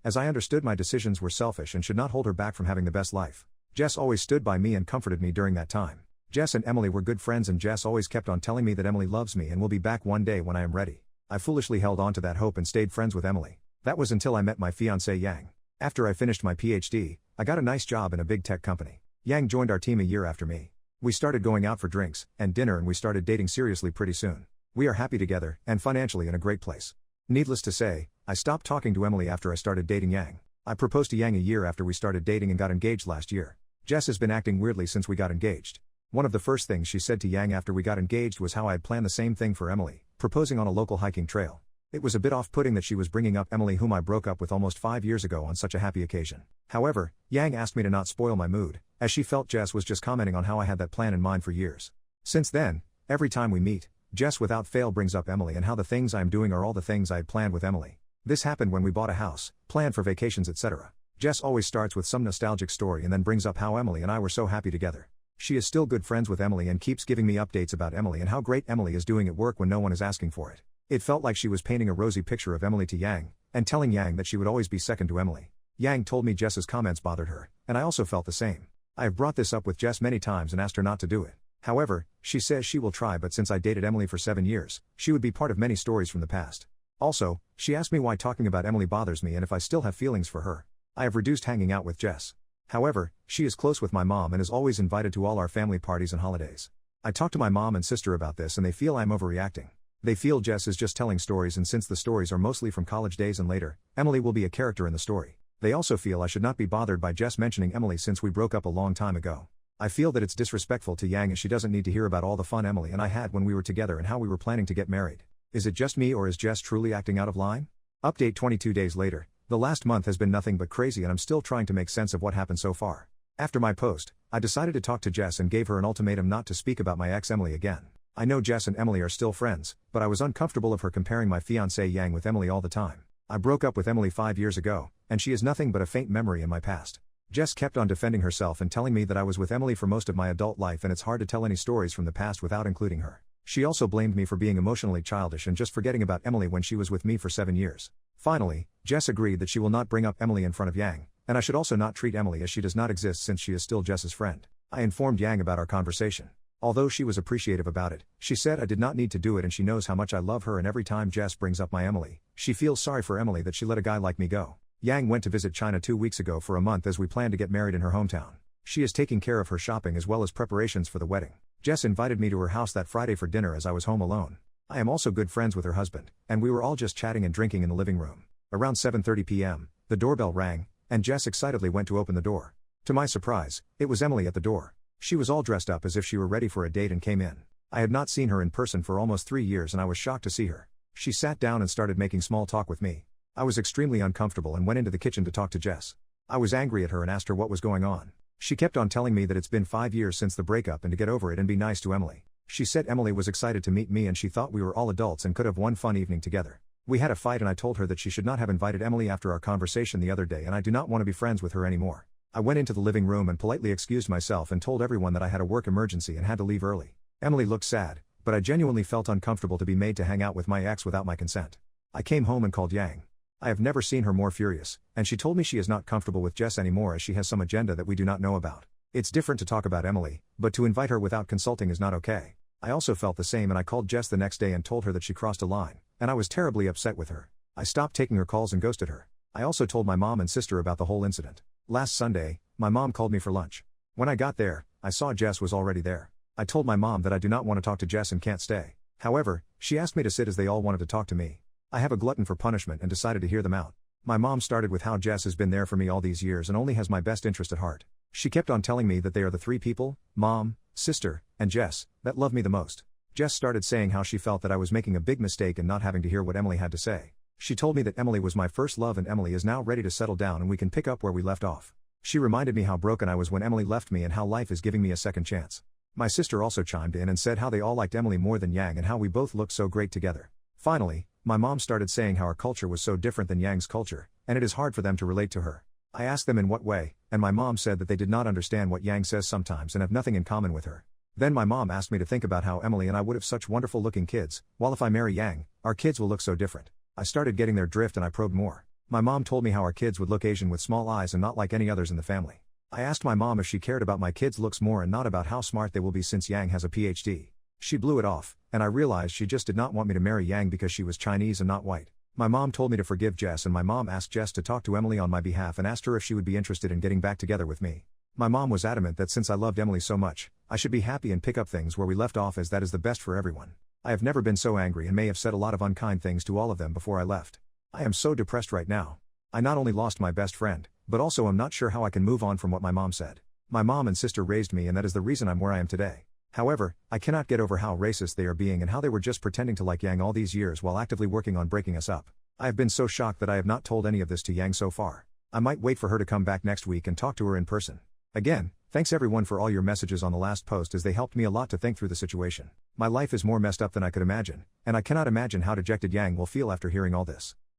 as I understood my decisions were selfish and should not hold her back from having the best life. Jess always stood by me and comforted me during that time. Jess and Emily were good friends, and Jess always kept on telling me that Emily loves me and will be back one day when I am ready. I foolishly held on to that hope and stayed friends with Emily. That was until I met my fiancée Yang. After I finished my PhD, I got a nice job in a big tech company. Yang joined our team a year after me. We started going out for drinks and dinner, and we started dating seriously pretty soon. We are happy together, and financially in a great place. Needless to say, I stopped talking to Emily after I started dating Yang. I proposed to Yang a year after we started dating and got engaged last year. Jess has been acting weirdly since we got engaged. One of the first things she said to Yang after we got engaged was how I had planned the same thing for Emily, proposing on a local hiking trail. It was a bit off-putting that she was bringing up Emily, whom I broke up with almost 5 years ago, on such a happy occasion. However, Yang asked me to not spoil my mood, as she felt Jess was just commenting on how I had that plan in mind for years. Since then, every time we meet, Jess without fail brings up Emily and how the things I am doing are all the things I had planned with Emily. This happened when we bought a house, planned for vacations, etc. Jess always starts with some nostalgic story and then brings up how Emily and I were so happy together. She is still good friends with Emily and keeps giving me updates about Emily and how great Emily is doing at work when no one is asking for it. It felt like she was painting a rosy picture of Emily to Yang, and telling Yang that she would always be second to Emily. Yang told me Jess's comments bothered her, and I also felt the same. I have brought this up with Jess many times and asked her not to do it. However, she says she will try, but since I dated Emily for 7 years, she would be part of many stories from the past. Also, she asked me why talking about Emily bothers me and if I still have feelings for her. I have reduced hanging out with Jess. However, she is close with my mom and is always invited to all our family parties and holidays. I talked to my mom and sister about this and they feel I'm overreacting. They feel Jess is just telling stories, and since the stories are mostly from college days and later, Emily will be a character in the story. They also feel I should not be bothered by Jess mentioning Emily since we broke up a long time ago. I feel that it's disrespectful to Yang, as she doesn't need to hear about all the fun Emily and I had when we were together and how we were planning to get married. Is it just me, or is Jess truly acting out of line? Update 22 days later. The last month has been nothing but crazy and I'm still trying to make sense of what happened so far. After my post, I decided to talk to Jess and gave her an ultimatum not to speak about my ex Emily again. I know Jess and Emily are still friends, but I was uncomfortable of her comparing my fiancée Yang with Emily all the time. I broke up with Emily 5 years ago, and she is nothing but a faint memory in my past. Jess kept on defending herself and telling me that I was with Emily for most of my adult life and it's hard to tell any stories from the past without including her. She also blamed me for being emotionally childish and just forgetting about Emily when she was with me for 7 years. Finally, Jess agreed that she will not bring up Emily in front of Yang, and I should also not treat Emily as she does not exist since she is still Jess's friend. I informed Yang about our conversation. Although she was appreciative about it, she said I did not need to do it and she knows how much I love her, and every time Jess brings up my Emily, she feels sorry for Emily that she let a guy like me go. Yang went to visit China 2 weeks ago for a month as we plan to get married in her hometown. She is taking care of her shopping as well as preparations for the wedding. Jess invited me to her house that Friday for dinner as I was home alone. I am also good friends with her husband, and we were all just chatting and drinking in the living room. Around 7:30 p.m., the doorbell rang, and Jess excitedly went to open the door. To my surprise, it was Emily at the door. She was all dressed up as if she were ready for a date and came in. I had not seen her in person for almost 3 years and I was shocked to see her. She sat down and started making small talk with me. I was extremely uncomfortable and went into the kitchen to talk to Jess. I was angry at her and asked her what was going on. She kept on telling me that it's been 5 years since the breakup and to get over it and be nice to Emily. She said Emily was excited to meet me and she thought we were all adults and could have one fun evening together. We had a fight and I told her that she should not have invited Emily after our conversation the other day and I do not want to be friends with her anymore. I went into the living room and politely excused myself and told everyone that I had a work emergency and had to leave early. Emily looked sad, but I genuinely felt uncomfortable to be made to hang out with my ex without my consent. I came home and called Yang. I have never seen her more furious, and she told me she is not comfortable with Jess anymore as she has some agenda that we do not know about. It's different to talk about Emily, but to invite her without consulting is not okay. I also felt the same and I called Jess the next day and told her that she crossed a line, and I was terribly upset with her. I stopped taking her calls and ghosted her. I also told my mom and sister about the whole incident. Last Sunday, my mom called me for lunch. When I got there, I saw Jess was already there. I told my mom that I do not want to talk to Jess and can't stay. However, she asked me to sit as they all wanted to talk to me. I have a glutton for punishment and decided to hear them out. My mom started with how Jess has been there for me all these years and only has my best interest at heart. She kept on telling me that they are the 3 people, mom, sister, and Jess, that love me the most. Jess started saying how she felt that I was making a big mistake and not having to hear what Emily had to say. She told me that Emily was my first love and Emily is now ready to settle down and we can pick up where we left off. She reminded me how broken I was when Emily left me and how life is giving me a second chance. My sister also chimed in and said how they all liked Emily more than Yang and how we both looked so great together. Finally, my mom started saying how our culture was so different than Yang's culture, and it is hard for them to relate to her. I asked them in what way, and my mom said that they did not understand what Yang says sometimes and have nothing in common with her. Then my mom asked me to think about how Emily and I would have such wonderful looking kids, while if I marry Yang, our kids will look so different. I started getting their drift and I probed more. My mom told me how our kids would look Asian with small eyes and not like any others in the family. I asked my mom if she cared about my kids' looks more and not about how smart they will be since Yang has a PhD. She blew it off, and I realized she just did not want me to marry Yang because she was Chinese and not white. My mom told me to forgive Jess, and my mom asked Jess to talk to Emily on my behalf and asked her if she would be interested in getting back together with me. My mom was adamant that since I loved Emily so much, I should be happy and pick up things where we left off, as that is the best for everyone. I have never been so angry and may have said a lot of unkind things to all of them before I left. I am so depressed right now. I not only lost my best friend, but also am not sure how I can move on from what my mom said. My mom and sister raised me, and that is the reason I'm where I am today. However, I cannot get over how racist they are being and how they were just pretending to like Yang all these years while actively working on breaking us up. I have been so shocked that I have not told any of this to Yang so far. I might wait for her to come back next week and talk to her in person. Again, thanks everyone for all your messages on the last post, as they helped me a lot to think through the situation. My life is more messed up than I could imagine, and I cannot imagine how dejected Yang will feel after hearing all this.